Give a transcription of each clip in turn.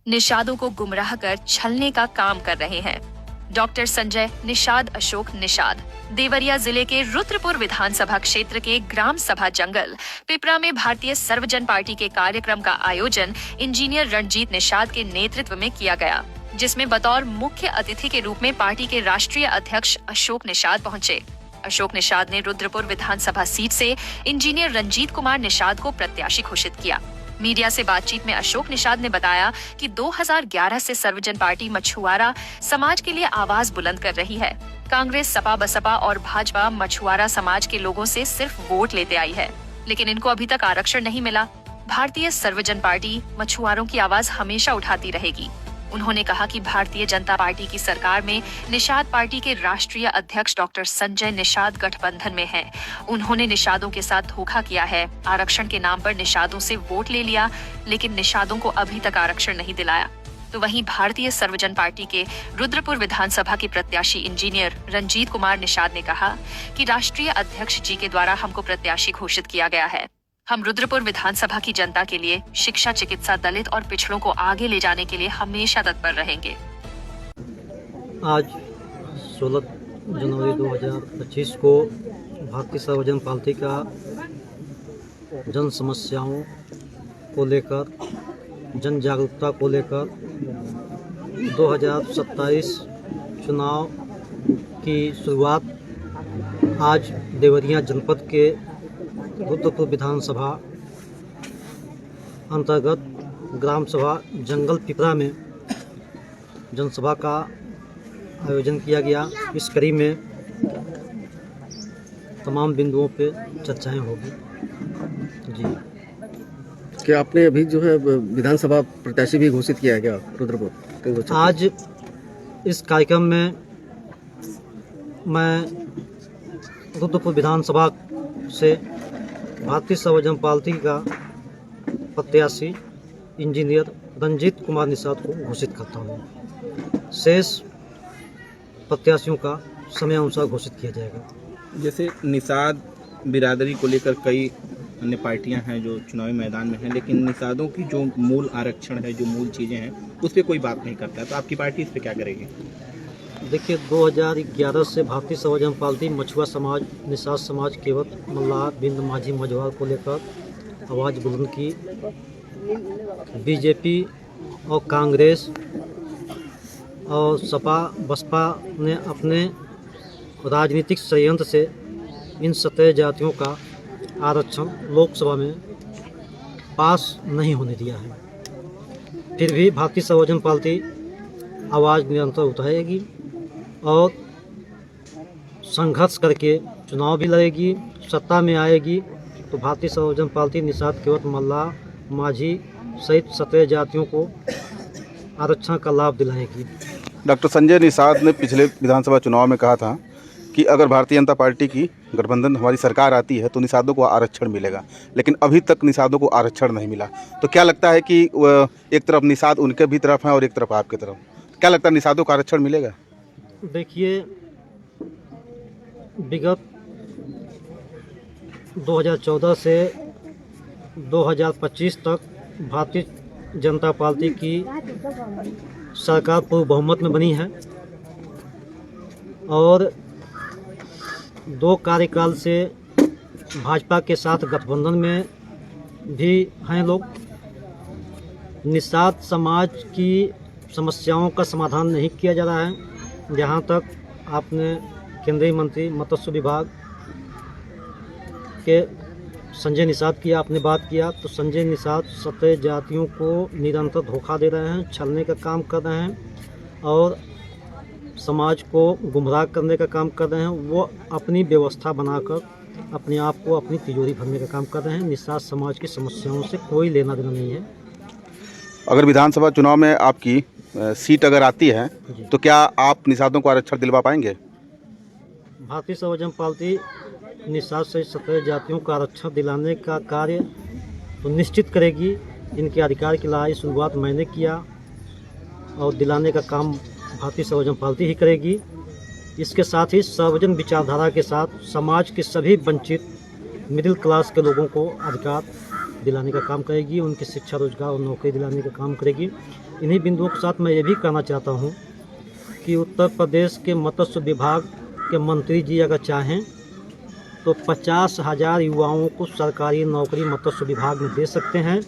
निषादों को गुमराह कर छलने का काम कर रहे हैं। डॉक्टर संजय निषाद अशोक निषाद देवरिया जिले के रुद्रपुर विधानसभा क्षेत्र के ग्राम सभा जंगल पिपरा में भारतीय सर्वजन पार्टी के कार्यक्रम का आयोजन इंजीनियर रणजीत निषाद के नेतृत्व में किया गया, जिसमें बतौर मुख्य अतिथि के रूप में पार्टी के राष्ट्रीय अध्यक्ष अशोक निषाद पहुंचे। अशोक निषाद ने रुद्रपुर विधानसभा सीट से इंजीनियर रंजीत कुमार निषाद को प्रत्याशी घोषित किया। मीडिया से बातचीत में अशोक निषाद ने बताया कि 2011 से सर्वजन पार्टी मछुआरा समाज के लिए आवाज बुलंद कर रही है। कांग्रेस, सपा, बसपा और भाजपा मछुआरा समाज के लोगों से सिर्फ वोट लेते आई है, लेकिन इनको अभी तक आरक्षण नहीं मिला। भारतीय सर्वजन पार्टी मछुआरों की आवाज हमेशा उठाती रहेगी। उन्होंने कहा कि भारतीय जनता पार्टी की सरकार में निषाद पार्टी के राष्ट्रीय अध्यक्ष डॉक्टर संजय निषाद गठबंधन में हैं। उन्होंने निषादों के साथ धोखा किया है, आरक्षण के नाम पर निषादों से वोट ले लिया, लेकिन निषादों को अभी तक आरक्षण नहीं दिलाया। तो वहीं भारतीय सर्वजन पार्टी के रुद्रपुर विधानसभा के प्रत्याशी इंजीनियर रंजीत कुमार निषाद ने कहा कि राष्ट्रीय अध्यक्ष जी के द्वारा हमको प्रत्याशी घोषित किया गया है। हम रुद्रपुर विधानसभा की जनता के लिए शिक्षा, चिकित्सा, दलित और पिछड़ों को आगे ले जाने के लिए हमेशा तत्पर रहेंगे। आज 16 जनवरी 2025 को भारतीय सर्वजन पार्टी का जन समस्याओं को लेकर, जन जागरूकता को लेकर 2027 चुनाव की शुरुआत आज देवरिया जनपद के रुद्रपुर विधानसभा अंतर्गत ग्राम सभा जंगल पिपरा में जनसभा का आयोजन किया गया। इस कड़ी में तमाम बिंदुओं पे चर्चाएं होगी। जी, क्या आपने अभी जो है विधानसभा प्रत्याशी भी घोषित किया है क्या रुद्रपुर? आज इस कार्यक्रम में मैं रुद्रपुर विधानसभा से भारतीय सर्वजन पार्टी का प्रत्याशी इंजीनियर रंजीत कुमार निषाद को घोषित करता हूँ। शेष प्रत्याशियों का समय अनुसार घोषित किया जाएगा। जैसे निषाद बिरादरी को लेकर कई अन्य पार्टियां हैं जो चुनावी मैदान में हैं, लेकिन निषादों की जो मूल आरक्षण है, जो मूल चीज़ें हैं, उस पर कोई बात नहीं करता है, तो आपकी पार्टी इस पर क्या करेगी? देखिए, 2011 से भारतीय सर्वजन पार्टी मछुआ समाज, निषाद समाज, केवट, मल्लाह, बिंद, माझी, मझवार को लेकर आवाज़ बुलंद की। बीजेपी और कांग्रेस और सपा बसपा ने अपने राजनीतिक षड्यंत्र से इन 17 जातियों का आरक्षण लोकसभा में पास नहीं होने दिया है। फिर भी भारतीय सर्वजन पार्टी आवाज़ निरंतर उठाएगी और संघर्ष करके चुनाव भी लड़ेगी। सत्ता में आएगी तो भारतीय सर्वजन पार्टी निषाद, केवट, मल्लाह, माझी सहित 17 जातियों को आरक्षण का लाभ दिलाएगी। डॉक्टर संजय निषाद ने पिछले विधानसभा चुनाव में कहा था कि अगर भारतीय जनता पार्टी की गठबंधन हमारी सरकार आती है तो निषादों को आरक्षण मिलेगा, लेकिन अभी तक निषादों को आरक्षण नहीं मिला। तो क्या लगता है कि एक तरफ निषाद उनके भी तरफ हैं और एक तरफ आपकी तरफ, क्या लगता है निषादों को आरक्षण मिलेगा? देखिए, विगत 2014 से 2025 तक भारतीय जनता पार्टी की सरकार पूर्ण बहुमत में बनी है और 2 कार्यकाल से भाजपा के साथ गठबंधन में भी हैं लोग। निषाद समाज की समस्याओं का समाधान नहीं किया जा रहा है। जहाँ तक आपने केंद्रीय मंत्री मत्स्य विभाग के संजय निषाद की आपने बात किया, तो संजय निषाद 17 जातियों को निरंतर धोखा दे रहे हैं, छलने का काम कर रहे हैं और समाज को गुमराह करने का काम कर रहे हैं। वो अपनी व्यवस्था बनाकर अपने आप को अपनी तिजोरी भरने का काम कर रहे हैं। निषाद समाज की समस्याओं से कोई लेना देना नहीं है। अगर विधानसभा चुनाव में आपकी सीट अगर आती है तो क्या आप निषादों को आरक्षण दिलवा पाएंगे? भारतीय सर्वजन पार्टी निषाद से 17 जातियों का आरक्षण दिलाने का कार्य तो निश्चित करेगी। इनके अधिकार की लड़ाई शुरुआत मैंने किया और दिलाने का काम भारतीय सर्वजन पार्टी ही करेगी। इसके साथ ही सर्वजन विचारधारा के साथ समाज के सभी वंचित मिडिल क्लास के लोगों को अधिकार दिलाने का काम करेगी, उनकी शिक्षा, रोजगार और नौकरी दिलाने का काम करेगी। इन्हीं बिंदुओं के साथ मैं ये भी कहना चाहता हूँ कि उत्तर प्रदेश के मत्स्य विभाग के मंत्री जी अगर चाहें तो 50,000 युवाओं को सरकारी नौकरी मत्स्य विभाग में दे सकते हैं।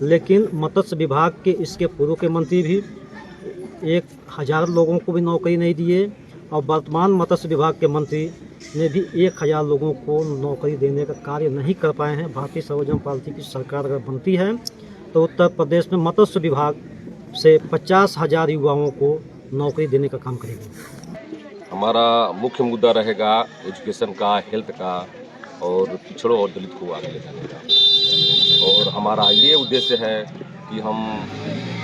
लेकिन मत्स्य विभाग के इसके पूर्व के मंत्री भी 1,000 लोगों को भी नौकरी नहीं दिए और वर्तमान मत्स्य विभाग के मंत्री ने भी 1,000 लोगों को नौकरी देने का कार्य नहीं कर पाए हैं। भारतीय समाजवादी पार्टी की सरकार अगर बनती है तो उत्तर प्रदेश में मत्स्य विभाग से 50,000 युवाओं को नौकरी देने का काम करेगी। हमारा मुख्य मुद्दा रहेगा एजुकेशन का, हेल्थ का और पिछड़ों और दलित को आगे ले जाने का। और हमारा ये उद्देश्य है कि हम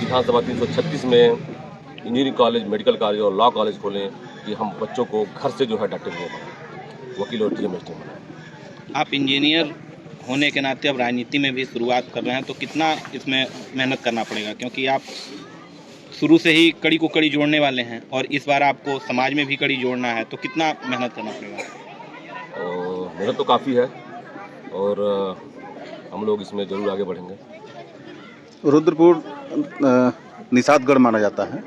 विधानसभा 336 में इंजीनियरिंग कॉलेज, मेडिकल कॉलेज और लॉ कॉलेज खोलें कि हम बच्चों को घर से जो है डॉक्टर बनाएं, वकील और DMST बनाएं। आप इंजीनियर होने के नाते अब राजनीति में भी शुरुआत कर रहे हैं, तो कितना इसमें मेहनत करना पड़ेगा, क्योंकि आप शुरू से ही कड़ी को कड़ी जोड़ने वाले हैं और इस बार आपको समाज में भी कड़ी जोड़ना है, तो कितना मेहनत करना पड़ेगा? और मेहनत तो काफ़ी है और हम लोग इसमें ज़रूर आगे बढ़ेंगे। रुद्रपुर निषादगढ़ माना जाता है,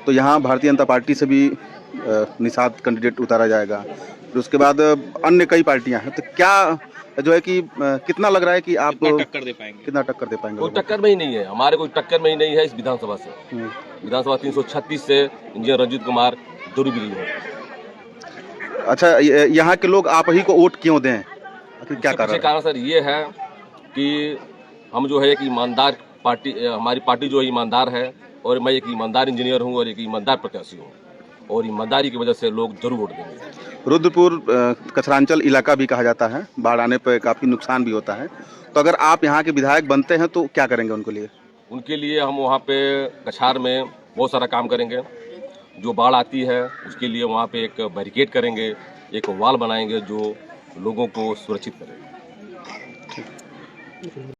तो यहाँ भारतीय जनता पार्टी से भी निषाद कैंडिडेट उतारा जाएगा। फिर उसके बाद अन्य कई पार्टियां हैं, तो क्या जो है कि कितना लग रहा है कि आप कितना टक्कर दे पाएंगे? कितना टक्कर दे पाएंगे? कोई टक्कर में ही नहीं है, हमारे कोई टक्कर में ही नहीं है इस विधानसभा से। विधानसभा 336 से इंजीनियर रंजीत कुमार जरूर भी नहीं हो। अच्छा, यहाँ के लोग आप ही को वोट क्यों दें? आखिर क्या कारण सर ये है कि हम जो है एक ईमानदार पार्टी, हमारी पार्टी जो है ईमानदार है और मैं एक ईमानदार इंजीनियर हूँ और एक ईमानदार प्रत्याशी हूँ और ईमानदारी की वजह से लोग जरूर वोट देंगे। रुद्रपुर कचरांचल इलाका भी कहा जाता है, बाढ़ आने पर काफ़ी नुकसान भी होता है, तो अगर आप यहाँ के विधायक बनते हैं तो क्या करेंगे उनके लिए? उनके लिए हम वहाँ पे कछार में बहुत सारा काम करेंगे। जो बाढ़ आती है उसके लिए वहाँ पे एक बैरिकेड करेंगे, एक वॉल बनाएंगे जो लोगों को सुरक्षित करेगा।